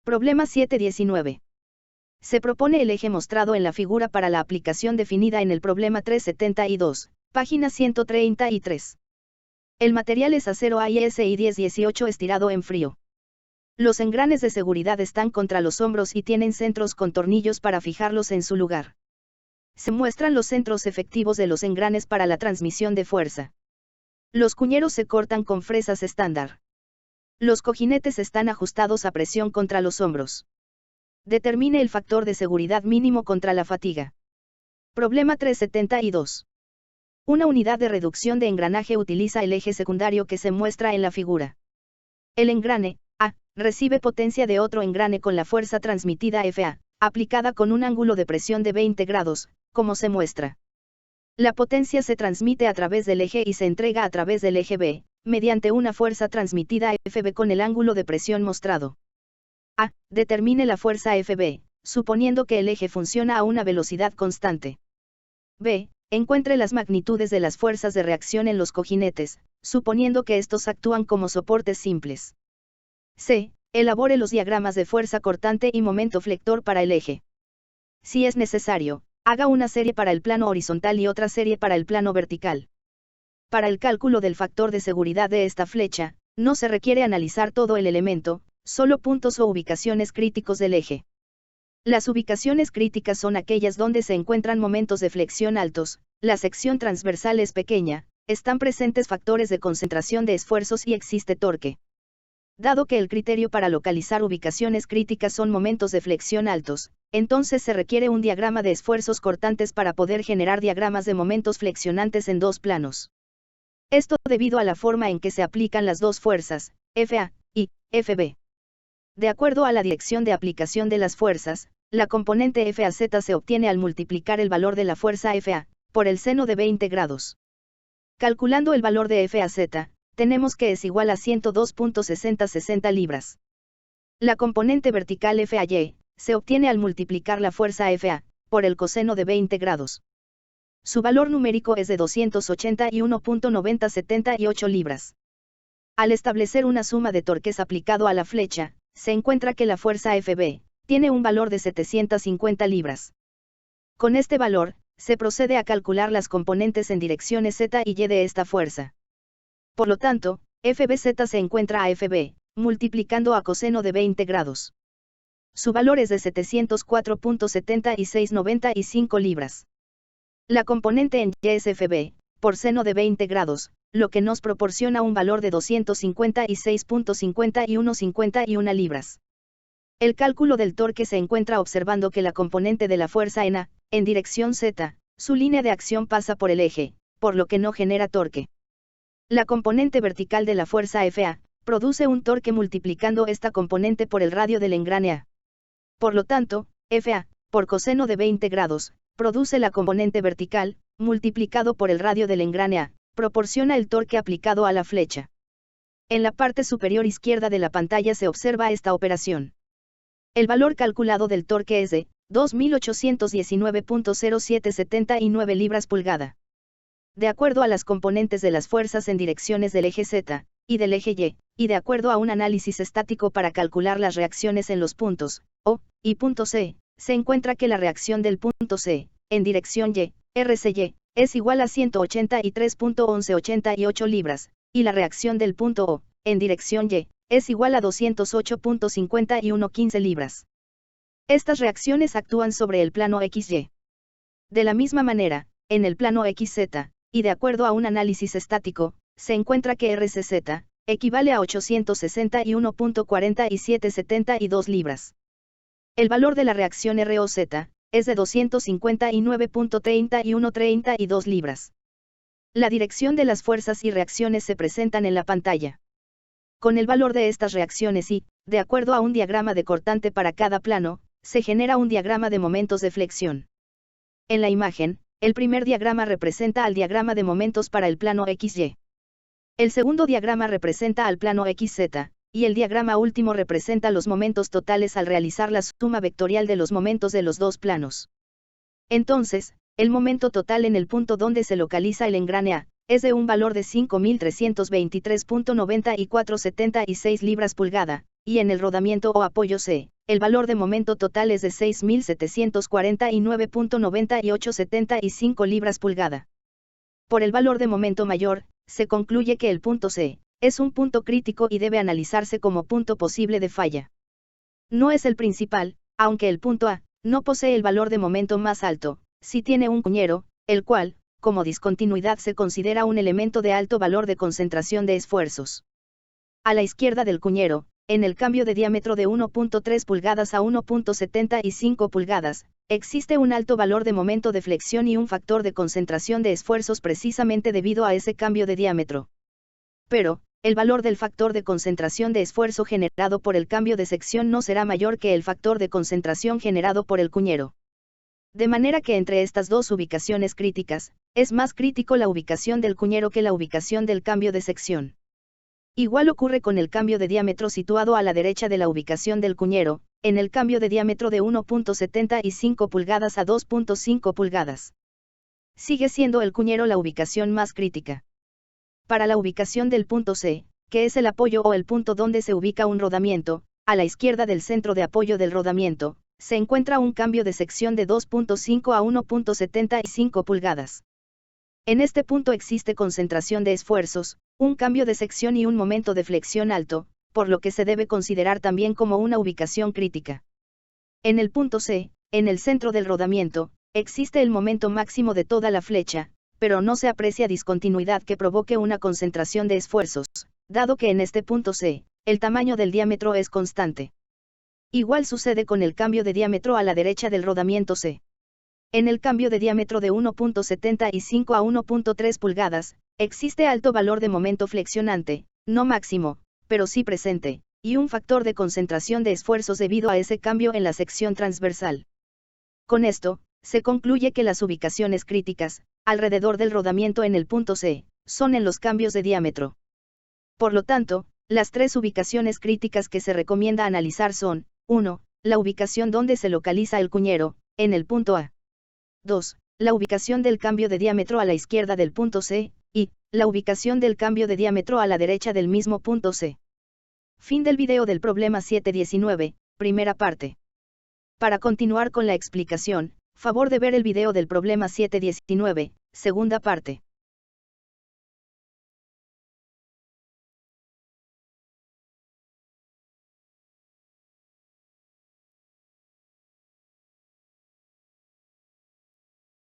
Problema 719. Se propone el eje mostrado en la figura para la aplicación definida en el problema 372, página 133. El material es acero AISI 1018 estirado en frío. Los engranes de seguridad están contra los hombros y tienen centros con tornillos para fijarlos en su lugar. Se muestran los centros efectivos de los engranes para la transmisión de fuerza. Los cuñeros se cortan con fresas estándar. Los cojinetes están ajustados a presión contra los hombros. Determine el factor de seguridad mínimo contra la fatiga. Problema 372. Una unidad de reducción de engranaje utiliza el eje secundario que se muestra en la figura. El engrane, A, recibe potencia de otro engrane con la fuerza transmitida Fa, aplicada con un ángulo de presión de 20 grados, como se muestra. La potencia se transmite a través del eje y se entrega a través del eje B, mediante una fuerza transmitida Fb con el ángulo de presión mostrado. A. Determine la fuerza Fb, suponiendo que el eje funciona a una velocidad constante. B. Encuentre las magnitudes de las fuerzas de reacción en los cojinetes, suponiendo que estos actúan como soportes simples. C. Elabore los diagramas de fuerza cortante y momento flector para el eje. Si es necesario, haga una serie para el plano horizontal y otra serie para el plano vertical. Para el cálculo del factor de seguridad de esta flecha, no se requiere analizar todo el elemento, solo puntos o ubicaciones críticos del eje. Las ubicaciones críticas son aquellas donde se encuentran momentos de flexión altos, la sección transversal es pequeña, están presentes factores de concentración de esfuerzos y existe torque. Dado que el criterio para localizar ubicaciones críticas son momentos de flexión altos, entonces se requiere un diagrama de esfuerzos cortantes para poder generar diagramas de momentos flexionantes en dos planos. Esto debido a la forma en que se aplican las dos fuerzas, Fa y Fb. De acuerdo a la dirección de aplicación de las fuerzas, la componente FAZ se obtiene al multiplicar el valor de la fuerza Fa, por el seno de 20 grados. Calculando el valor de FAZ, tenemos que es igual a 102.6060 libras. La componente vertical FAY, se obtiene al multiplicar la fuerza Fa, por el coseno de 20 grados. Su valor numérico es de 281.9078 libras. Al establecer una suma de torques aplicado a la flecha, se encuentra que la fuerza Fb tiene un valor de 750 libras. Con este valor, se procede a calcular las componentes en direcciones Z y Y de esta fuerza. Por lo tanto, FBZ se encuentra a Fb, multiplicando a coseno de 20 grados. Su valor es de 704.7695 libras. La componente en Y es Fb, por seno de 20 grados, lo que nos proporciona un valor de 256.5151 libras. El cálculo del torque se encuentra observando que la componente de la fuerza en A, en dirección Z, su línea de acción pasa por el eje, por lo que no genera torque. La componente vertical de la fuerza Fa, produce un torque multiplicando esta componente por el radio del engrane A. Por lo tanto, Fa, por coseno de 20 grados, produce la componente vertical, multiplicado por el radio del engrane A, proporciona el torque aplicado a la flecha. En la parte superior izquierda de la pantalla se observa esta operación. El valor calculado del torque es de 2819.0779 libras pulgada. De acuerdo a las componentes de las fuerzas en direcciones del eje Z, y del eje Y, y de acuerdo a un análisis estático para calcular las reacciones en los puntos O y punto C, se encuentra que la reacción del punto C, en dirección Y, RCY, es igual a 183.1188 libras, y la reacción del punto O, en dirección Y, es igual a 208.5115 libras. Estas reacciones actúan sobre el plano XY. De la misma manera, en el plano XZ, y de acuerdo a un análisis estático, se encuentra que RCZ, equivale a 861.4772 libras. El valor de la reacción ROZ, es de 259.3132 libras. La dirección de las fuerzas y reacciones se presentan en la pantalla. Con el valor de estas reacciones y, de acuerdo a un diagrama de cortante para cada plano, se genera un diagrama de momentos de flexión. En la imagen, el primer diagrama representa al diagrama de momentos para el plano XY. El segundo diagrama representa al plano XZ, y el diagrama último representa los momentos totales al realizar la suma vectorial de los momentos de los dos planos. Entonces, el momento total en el punto donde se localiza el engrane A, es de un valor de 5.323.9476 libras pulgada, y en el rodamiento o apoyo C, el valor de momento total es de 6.749.9875 libras pulgada. Por el valor de momento mayor, se concluye que el punto C es un punto crítico y debe analizarse como punto posible de falla. No es el principal, aunque el punto A no posee el valor de momento más alto, sí tiene un cuñero, el cual, como discontinuidad se considera un elemento de alto valor de concentración de esfuerzos. A la izquierda del cuñero, en el cambio de diámetro de 1.3 pulgadas a 1.75 pulgadas, existe un alto valor de momento de flexión y un factor de concentración de esfuerzos precisamente debido a ese cambio de diámetro. Pero, el valor del factor de concentración de esfuerzo generado por el cambio de sección no será mayor que el factor de concentración generado por el cuñero. De manera que entre estas dos ubicaciones críticas, es más crítico la ubicación del cuñero que la ubicación del cambio de sección. Igual ocurre con el cambio de diámetro situado a la derecha de la ubicación del cuñero, en el cambio de diámetro de 1.75 pulgadas a 2.5 pulgadas. Sigue siendo el cuñero la ubicación más crítica. Para la ubicación del punto C, que es el apoyo o el punto donde se ubica un rodamiento, a la izquierda del centro de apoyo del rodamiento, se encuentra un cambio de sección de 2.5 a 1.75 pulgadas. En este punto existe concentración de esfuerzos, un cambio de sección y un momento de flexión alto, por lo que se debe considerar también como una ubicación crítica. En el punto C, en el centro del rodamiento, existe el momento máximo de toda la flecha, pero no se aprecia discontinuidad que provoque una concentración de esfuerzos, dado que en este punto C, el tamaño del diámetro es constante. Igual sucede con el cambio de diámetro a la derecha del rodamiento C. En el cambio de diámetro de 1.75 a 1.3 pulgadas, existe alto valor de momento flexionante, no máximo, pero sí presente, y un factor de concentración de esfuerzos debido a ese cambio en la sección transversal. Con esto, se concluye que las ubicaciones críticas, alrededor del rodamiento en el punto C, son en los cambios de diámetro. Por lo tanto, las tres ubicaciones críticas que se recomienda analizar son, 1. La ubicación donde se localiza el cuñero, en el punto A. 2. La ubicación del cambio de diámetro a la izquierda del punto C, y, la ubicación del cambio de diámetro a la derecha del mismo punto C. Fin del video del problema 719, primera parte. Para continuar con la explicación, favor de ver el video del problema 719, segunda parte.